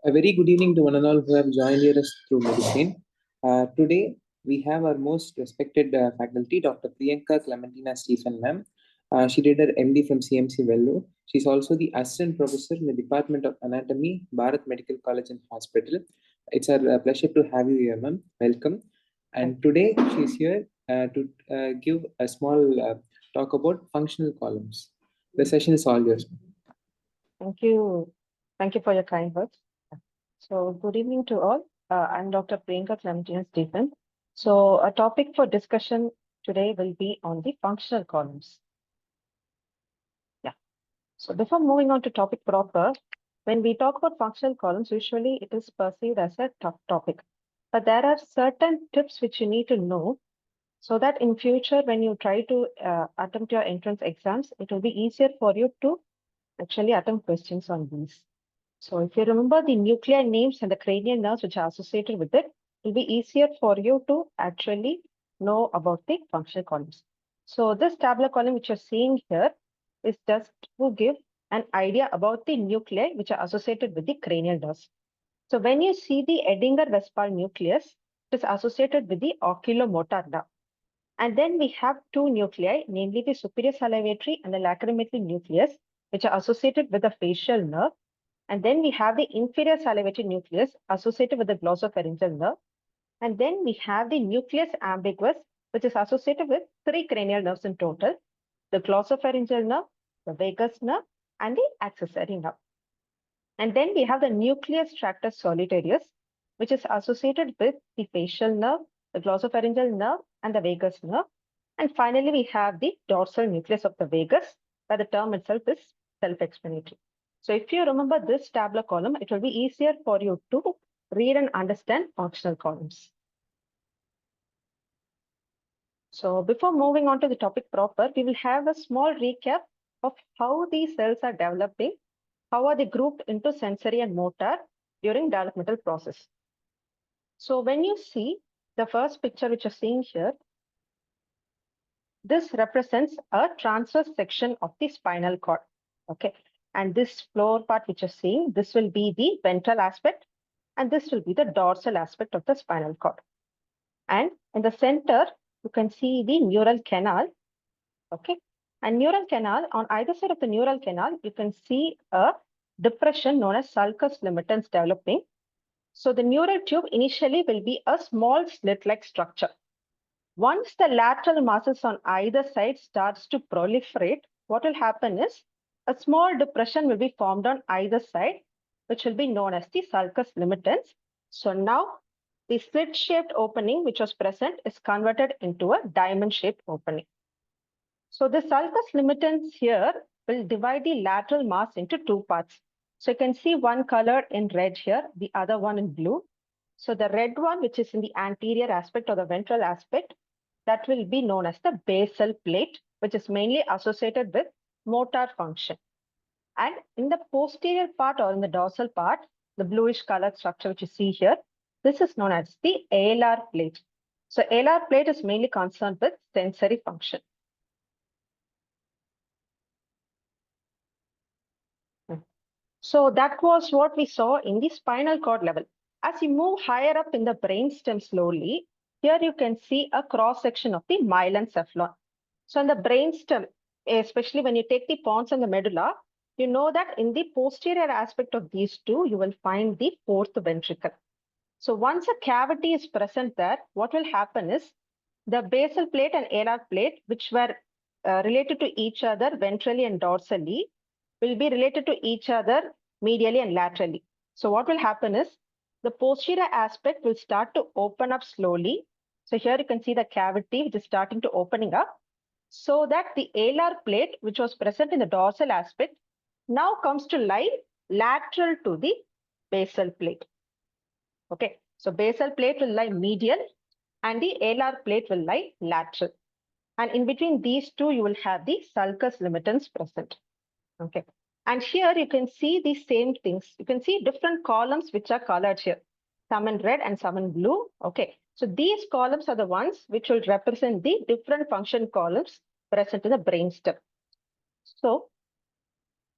A very good evening to one and all who have joined here us through medicine. Today, we have our most respected faculty, Dr. Priyanka Clementina Stephen ma'am. She did her MD from CMC Vellore. She's also the assistant professor in the Department of Anatomy, Bharat Medical College and Hospital. It's our pleasure to have you here, ma'am. Welcome. And today, she's here to give a small talk about functional columns. The session is all yours. Thank you. Thank you for your kind words. So, good evening to all. I'm Dr. Priyanka Clementina Stephen. So, a topic for discussion today will be on the functional columns. Yeah. So, before moving on to topic proper, when we talk about functional columns, usually it is perceived as a tough topic. But there are certain tips which you need to know so that in future, when you try to attempt your entrance exams, it will be easier for you to actually attempt questions on these. So if you remember the nuclear names and the cranial nerves which are associated with it, it will be easier for you to actually know about the functional columns. So this tabular column which you're seeing here is just to give an idea about the nuclei which are associated with the cranial nerves. So when you see the Edinger-Westphal nucleus, it is associated with the oculomotor nerve. And then we have two nuclei, namely the superior salivatory and the lacrimal nucleus, which are associated with the facial nerve. And then we have the inferior salivatory nucleus associated with the glossopharyngeal nerve. And then we have the nucleus ambiguus, which is associated with three cranial nerves in total, the glossopharyngeal nerve, the vagus nerve, and the accessory nerve. And then we have the nucleus tractus solitarius, which is associated with the facial nerve, the glossopharyngeal nerve, and the vagus nerve. And finally, we have the dorsal nucleus of the vagus, where the term itself is self-explanatory. So if you remember this tabular column, it will be easier for you to read and understand functional columns. So before moving on to the topic proper, we will have a small recap of how these cells are developing, how are they grouped into sensory and motor during developmental process. So when you see the first picture which you're seeing here, this represents a transverse section of the spinal cord. Okay. And this floor part which you're seeing, this will be the ventral aspect, and this will be the dorsal aspect of the spinal cord. And in the center, you can see the neural canal. Okay. And neural canal, on either side of the neural canal, you can see a depression known as sulcus limitans developing. So the neural tube initially will be a small slit-like structure. Once the lateral muscles on either side starts to proliferate, what will happen is a small depression will be formed on either side, which will be known as the sulcus limitans. So now the slit-shaped opening which was present is converted into a diamond-shaped opening. So the sulcus limitans here will divide the lateral mass into two parts. So you can see one colored in red here, the other one in blue. So the red one, which is in the anterior aspect or the ventral aspect, that will be known as the basal plate, which is mainly associated with motor function. And in the posterior part or in the dorsal part, the bluish colored structure which you see here, this is known as the alar plate. So alar plate is mainly concerned with sensory function. So that was what we saw in the spinal cord level. As you move higher up in the brainstem slowly, here you can see a cross section of the myelencephalon. So in the brainstem, especially when you take the pons and the medulla, you know that in the posterior aspect of these two, you will find the fourth ventricle. So once a cavity is present there, what will happen is the basal plate and alar plate, which were related to each other ventrally and dorsally, will be related to each other medially and laterally. So what will happen is the posterior aspect will start to open up slowly. So here you can see the cavity which is starting to opening up, so that the alar plate, which was present in the dorsal aspect, now comes to lie lateral to the basal plate. Okay, so basal plate will lie medial and the alar plate will lie lateral. And in between these two, you will have the sulcus limitans present. Okay. And here you can see the same things. You can see different columns which are colored here, some in red and some in blue. Okay. So these columns are the ones which will represent the different function columns present in the brainstem. So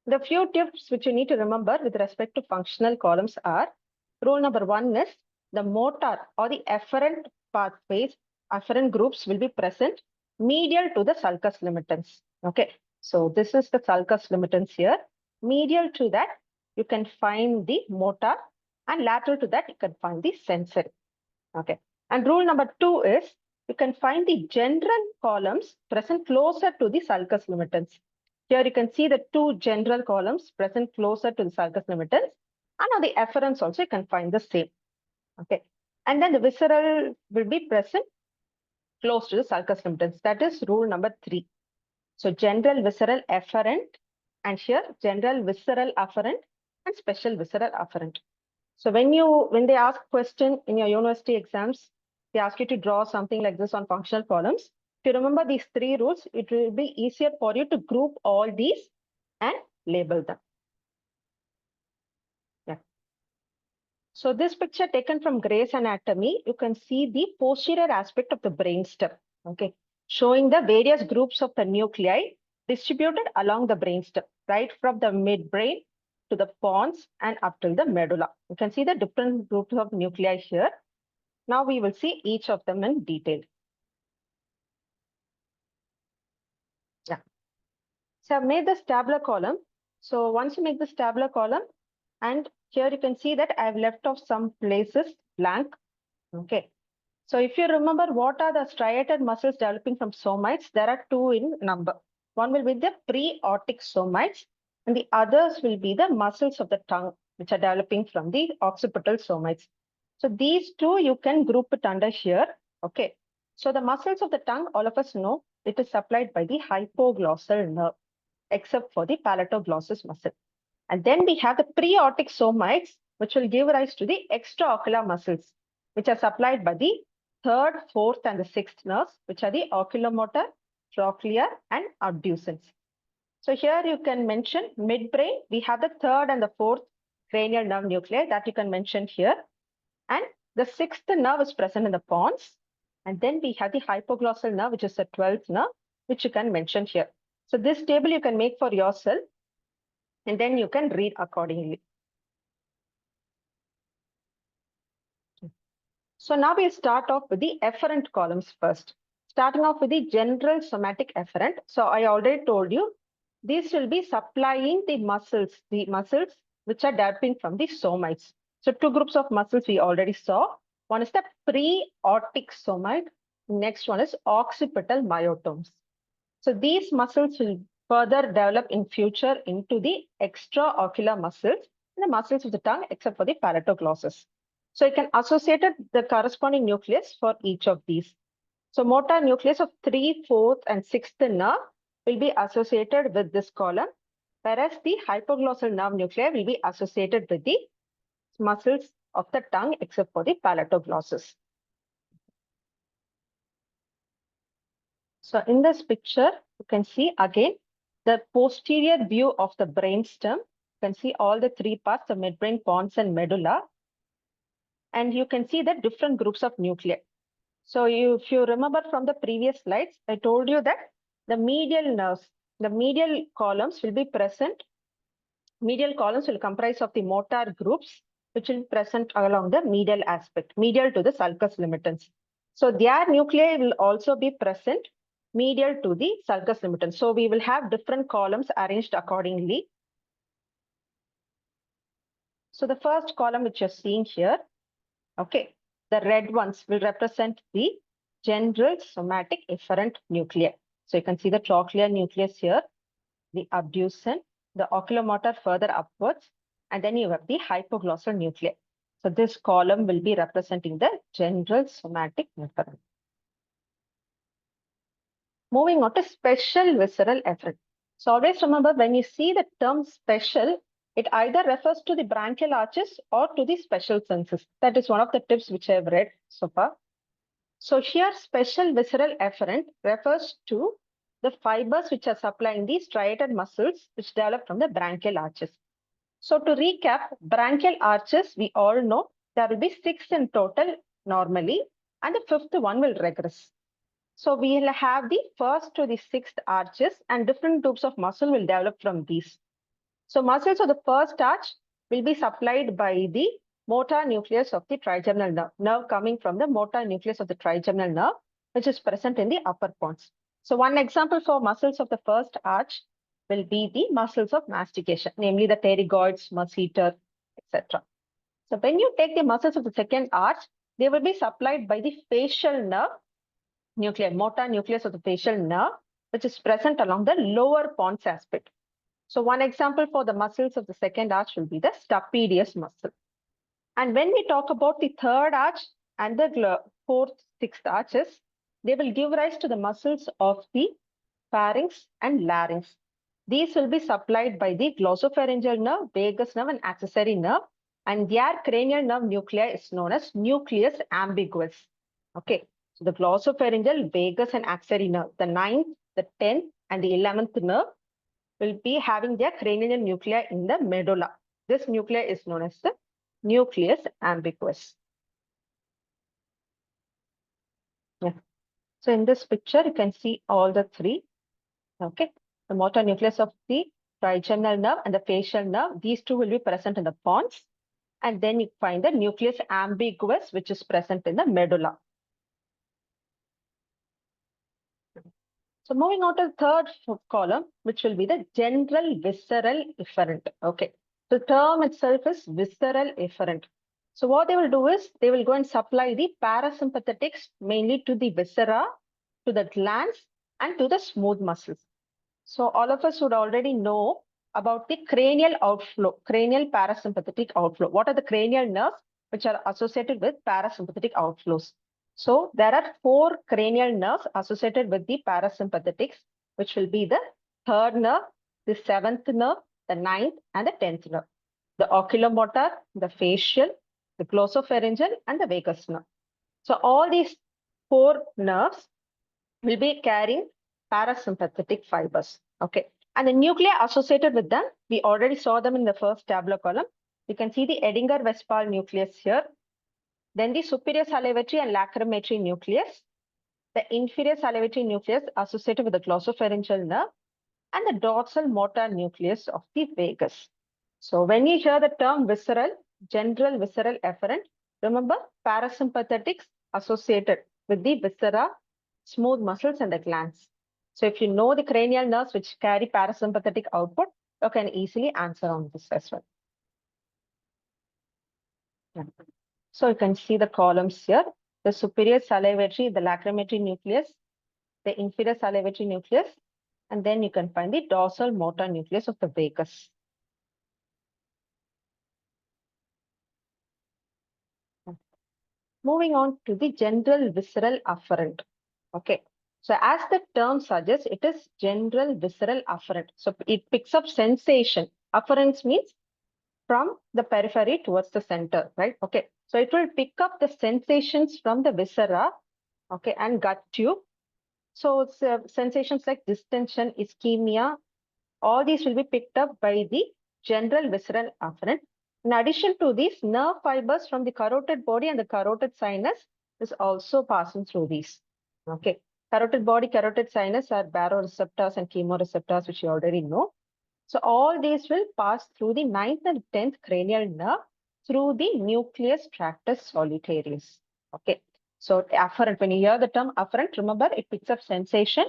The few tips which you need to remember with respect to functional columns are, rule number 1 is the motor or the afferent pathways, afferent groups will be present medial to the sulcus limitans. Okay, so this is the sulcus limitans here. Medial to that, you can find the motor, and lateral to that, you can find the sensory. Okay, and rule number 2 is you can find the general columns present closer to the sulcus limitans. Here you can see the two general columns present closer to the sulcus limitans, and on the afferents also you can find the same. Okay, and then the visceral will be present close to the sulcus limitans. That is rule number 3. So general visceral afferent, and here general visceral afferent and special visceral afferent. So when they ask question in your university exams, they ask you to draw something like this on functional columns. If you remember these 3 rules, it will be easier for you to group all these and label them. Yeah. So this picture taken from Gray's Anatomy, you can see the posterior aspect of the brainstem, okay, showing the various groups of the nuclei distributed along the brainstem, right from the midbrain to the pons and up till the medulla. You can see the different groups of nuclei here. Now we will see each of them in detail. Yeah. So I've made this tabular column. So once you make this tabular column, and here you can see that I've left off some places blank. Okay. So if you remember, what are the striated muscles developing from somites? There are 2 in number. One will be the pre-aortic somites, and the others will be the muscles of the tongue, which are developing from the occipital somites. So these 2 you can group it under here. Okay. So the muscles of the tongue, all of us know, it is supplied by the hypoglossal nerve, except for the palatoglossus muscle. And then we have the pre-aortic somites, which will give rise to the extraocular muscles, which are supplied by the 3rd, 4th, and the 6th nerves, which are the oculomotor, trochlear, and abducens. So here you can mention midbrain. We have the 3rd and the 4th cranial nerve nuclei that you can mention here. And the 6th nerve is present in the pons. And then we have the hypoglossal nerve, which is the 12th nerve, which you can mention here. So this table you can make for yourself, and then you can read accordingly. So now we'll start off with the efferent columns first. Starting off with the general somatic efferent. So I already told you, these will be supplying the muscles which are developing from the somites. So 2 groups of muscles we already saw. One is the pre-aortic somite. Next one is occipital myotomes. So these muscles will further develop in future into the extraocular muscles and the muscles of the tongue, except for the palatoglossus. So you can associate the corresponding nucleus for each of these. So motor nucleus of 3, 4th, and 6th nerve will be associated with this column, whereas the hypoglossal nerve nuclei will be associated with the muscles of the tongue, except for the palatoglossus. So in this picture, you can see again the posterior view of the brainstem. You can see all the 3 parts, the midbrain, pons, and medulla. And you can see the different groups of nuclei. So if you remember from the previous slides, I told you that the medial nerves, the medial columns will be present. Medial columns will comprise of the motor groups, which will be present along the medial aspect, medial to the sulcus limitans. So their nuclei will also be present medial to the sulcus limitans. So we will have different columns arranged accordingly. So the first column which you're seeing here, okay, the red ones will represent the general somatic efferent nuclei. So you can see the trochlear nucleus here, the abducen, the oculomotor further upwards, and then you have the hypoglossal nuclei. So this column will be representing the general somatic efferent. Moving on to special visceral efferent. So always remember, when you see the term special, it either refers to the branchial arches or to the special senses. That is one of the tips which I have read so far. So here, special visceral efferent refers to the fibers which are supplying the striated muscles which develop from the branchial arches. So to recap, branchial arches, we all know there will be 6 in total normally, and the 5th one will regress. So we will have the 1st to the 6th arches, and different groups of muscle will develop from these. So muscles of the first arch will be supplied by the motor nucleus of the trigeminal nerve coming from the motor nucleus of the trigeminal nerve, which is present in the upper pons. So one example for muscles of the first arch will be the muscles of mastication, namely the pterygoids, masseter, etc. So when you take the muscles of the second arch, they will be supplied by the facial nerve nucleus, motor nucleus of the facial nerve, which is present along the lower pons aspect. So one example for the muscles of the second arch will be the stapedius muscle. And when we talk about the third arch and the fourth, sixth arches, they will give rise to the muscles of the pharynx and larynx. These will be supplied by the glossopharyngeal nerve, vagus nerve, and accessory nerve. And their cranial nerve nuclei is known as nucleus ambiguus. Okay, so the glossopharyngeal, vagus, and accessory nerve, the 9th, the 10th, and the 11th nerve will be having their cranial nuclei in the medulla. This nuclei is known as the nucleus ambiguous. Yeah. So in this picture, you can see all the three. Okay, the motor nucleus of the trigeminal nerve and the facial nerve. These two will be present in the pons. And then you find the nucleus ambiguous, which is present in the medulla. So moving on to the third column, which will be the general visceral efferent. Okay, the term itself is visceral efferent. So what they will do is they will go and supply the parasympathetics mainly to the viscera, to the glands, and to the smooth muscles. So all of us would already know about the cranial outflow, cranial parasympathetic outflow. What are the cranial nerves which are associated with parasympathetic outflows? So there are 4 cranial nerves associated with the parasympathetics, which will be the third nerve, the 7th nerve, the 9th, and the 10th nerve. The oculomotor, the facial, the glossopharyngeal, and the vagus nerve. So all these 4 nerves will be carrying parasympathetic fibers. Okay. And the nuclei associated with them, we already saw them in the first tabular column. You can see the Edinger-Westphal nucleus here. Then the superior salivatory and lacrimatory nucleus, the inferior salivatory nucleus associated with the glossopharyngeal nerve, and the dorsal motor nucleus of the vagus. So when you hear the term visceral, general visceral efferent, remember parasympathetics associated with the viscera, smooth muscles, and the glands. So if you know the cranial nerves which carry parasympathetic output, you can easily answer on this as well. Yeah. So you can see the columns here. The superior salivatory, the lacrimatory nucleus, the inferior salivatory nucleus, and then you can find the dorsal motor nucleus of the vagus. Moving on to the general visceral afferent. Okay. So as the term suggests, it is general visceral afferent. So it picks up sensation. Afference means from the periphery towards the center, right? Okay. So it will pick up the sensations from the viscera, okay, and gut tube. So it's, sensations like distension, ischemia, all these will be picked up by the general visceral afferent. In addition to these, nerve fibers from the carotid body and the carotid sinus is also passing through these. Okay. Carotid body, carotid sinus are baroreceptors and chemoreceptors, which you already know. So all these will pass through the 9th and 10th cranial nerve through the nucleus tractus solitarius. Okay. So afferent, when you hear the term afferent, remember it picks up sensation.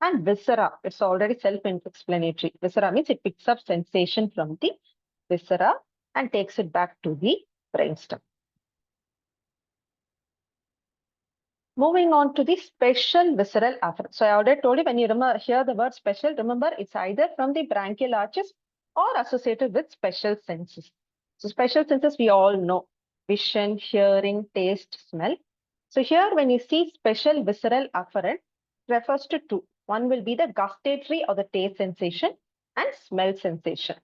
And viscera, it's already self-explanatory. Viscera means it picks up sensation from the viscera and takes it back to the brainstem. Moving on to the special visceral afferent. So I already told you when you hear the word special, remember it's either from the branchial arches or associated with special senses. So special senses we all know: vision, hearing, taste, smell. So here when you see special visceral afferent, refers to 2. One will be the gustatory or the taste sensation and smell sensation.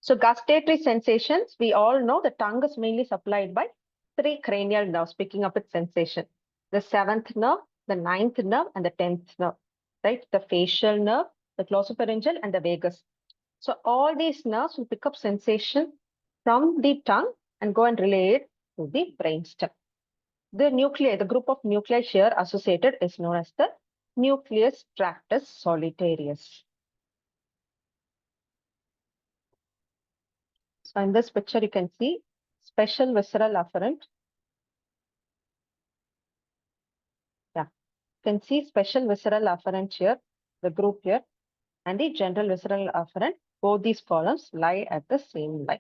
So gustatory sensations, we all know the tongue is mainly supplied by 3 cranial nerves picking up its sensation. The 7th nerve, the 9th nerve, and the 10th nerve, right? The facial nerve, the glossopharyngeal, and the vagus. So all these nerves will pick up sensation from the tongue and go and relay it to the brainstem. The nuclei, the group of nuclei here associated is known as the nucleus tractus solitarius. So in this picture, you can see special visceral afferent. Yeah, you can see special visceral afferent here, the group here, and the general visceral afferent. Both these columns lie at the same line.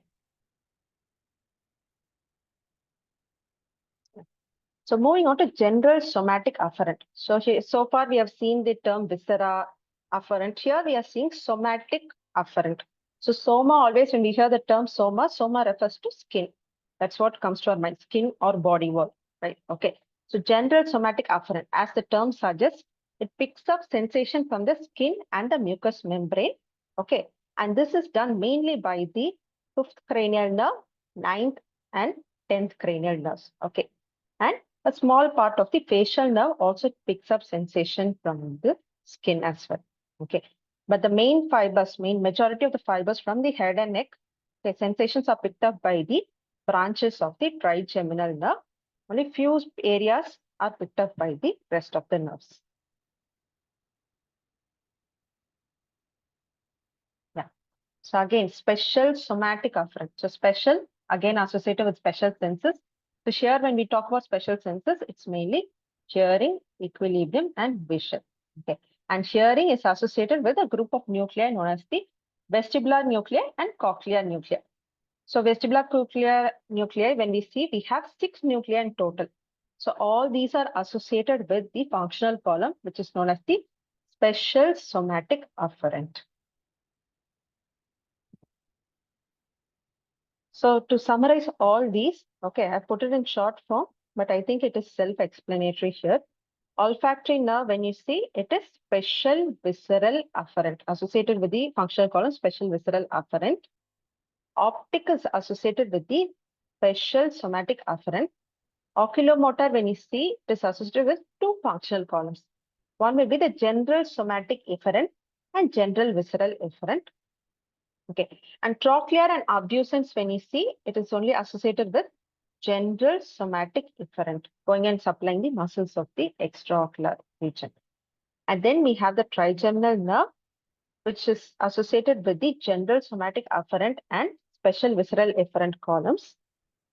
So moving on to general somatic afferent. So far we have seen the term viscera afferent. Here we are seeing somatic afferent. So soma, always when we hear the term soma refers to skin. That's what comes to our mind, skin or body wall, right? Okay. So general somatic afferent, as the term suggests, it picks up sensation from the skin and the mucous membrane. Okay. And this is done mainly by the 5th cranial nerve, 9th and 10th cranial nerves. Okay. And a small part of the facial nerve also picks up sensation from the skin as well. Okay. But the main fibers, main majority of the fibers from the head and neck, the sensations are picked up by the branches of the trigeminal nerve. Only few areas are picked up by the rest of the nerves. Yeah. So again, special somatic afferent. So special, again associated with special senses. So here when we talk about special senses, it's mainly hearing, equilibrium, and vision. Okay. And hearing is associated with a group of nuclei known as the vestibular nuclei and cochlear nuclei. So vestibular cochlear nuclei, when we see, we have 6 nuclei in total. So all these are associated with the functional column, which is known as the special somatic afferent. So to summarize all these, okay, I put it in short form, but I think it is self-explanatory here. Olfactory nerve, when you see, it is special visceral afferent associated with the functional column, special visceral afferent. Optic is associated with the special somatic afferent. Oculomotor, when you see, it is associated with 2 functional columns. One will be the general somatic efferent and general visceral efferent. Okay, and trochlear and abducens, when you see, it is only associated with general somatic efferent, going and supplying the muscles of the extraocular region. And then we have the trigeminal nerve, which is associated with the general somatic afferent and special visceral efferent columns.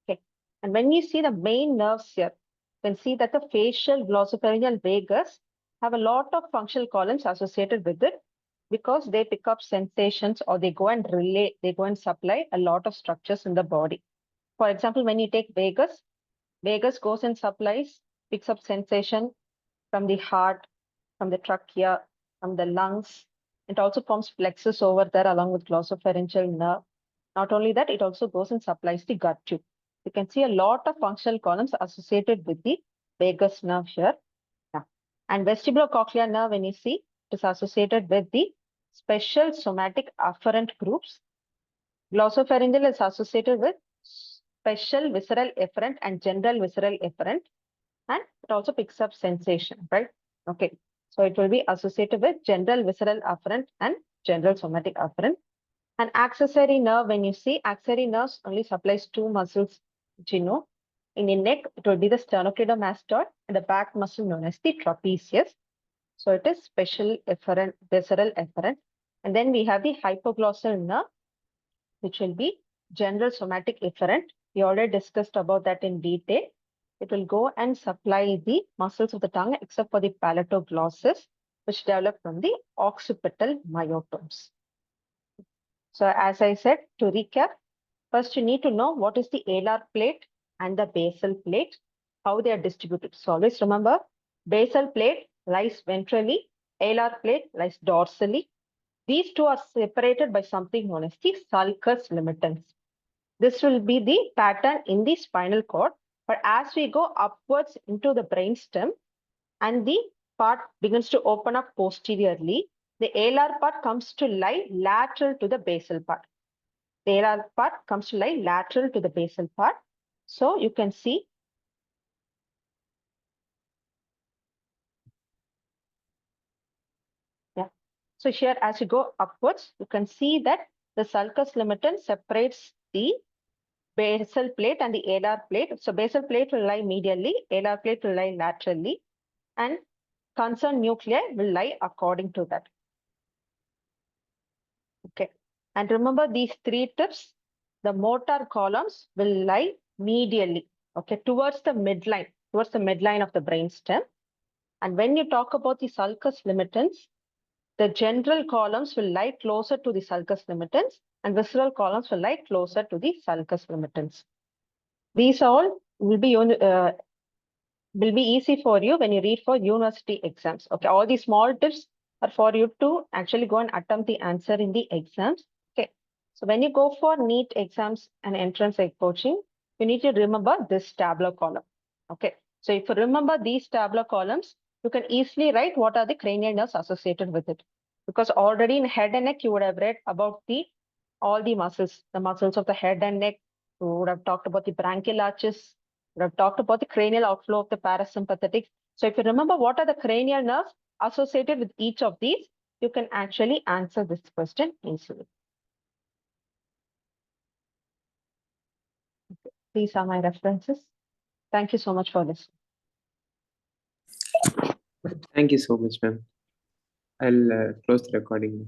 Okay, and when you see the main nerves here, you can see that the facial glossopharyngeal vagus have a lot of functional columns associated with it, because they pick up sensations or they go and relay, they go and supply a lot of structures in the body. For example, when you take vagus, vagus goes and supplies, picks up sensation from the heart, from the trachea, from the lungs. It also forms plexus over there along with glossopharyngeal nerve. Not only that, it also goes and supplies the gut tube. You can see a lot of functional columns associated with the vagus nerve here. Yeah. And vestibulocochlear nerve, when you see, it is associated with the special somatic afferent groups. Glossopharyngeal is associated with special visceral efferent and general visceral efferent. And it also picks up sensation, right? Okay. So it will be associated with general visceral afferent and general somatic afferent. An accessory nerve, when you see, accessory nerves only supplies 2 muscles, which you know. In the neck, it will be the sternocleidomastoid and the back muscle known as the trapezius. So it is special efferent, visceral efferent. And then we have the hypoglossal nerve, which will be general somatic efferent. We already discussed about that in detail. It will go and supply the muscles of the tongue except for the palatoglossus, which develop from the occipital myotomes. So as I said, to recap, first you need to know what is the alar plate and the basal plate, how they are distributed. So always remember, basal plate lies ventrally, alar plate lies dorsally. These two are separated by something known as the sulcus limitans. This will be the pattern in the spinal cord, but as we go upwards into the brainstem and the part begins to open up posteriorly, the alar part comes to lie lateral to the basal part. The alar part comes to lie lateral to the basal part. So you can see yeah. So here, as you go upwards, you can see that the sulcus limitant separates the basal plate and the alar plate. So basal plate will lie medially, alar plate will lie laterally, and concerned nuclei will lie according to that. Okay. And remember these 3 tips. the motor columns will lie medially, okay, towards the midline of the brainstem. And when you talk about the sulcus limitans, the general columns will lie closer to the sulcus limitans and visceral columns will lie closer to the sulcus limitans. These all will be easy for you when you read for university exams. Okay, all these small tips are for you to actually go and attempt the answer in the exams. Okay, so when you go for NEET exams and entrance coaching, you need to remember this tabular column. Okay, so if you remember these tabular columns, you can easily write what are the cranial nerves associated with it. Because already in head and neck, you would have read about all the muscles of the head and neck. You would have talked about the branchial arches. We have talked about the cranial outflow of the parasympathetic. So if you remember what are the cranial nerves associated with each of these, you can actually answer this question easily. These are my references. Thank you so much for listening. Thank you so much, ma'am. I'll close the recording now.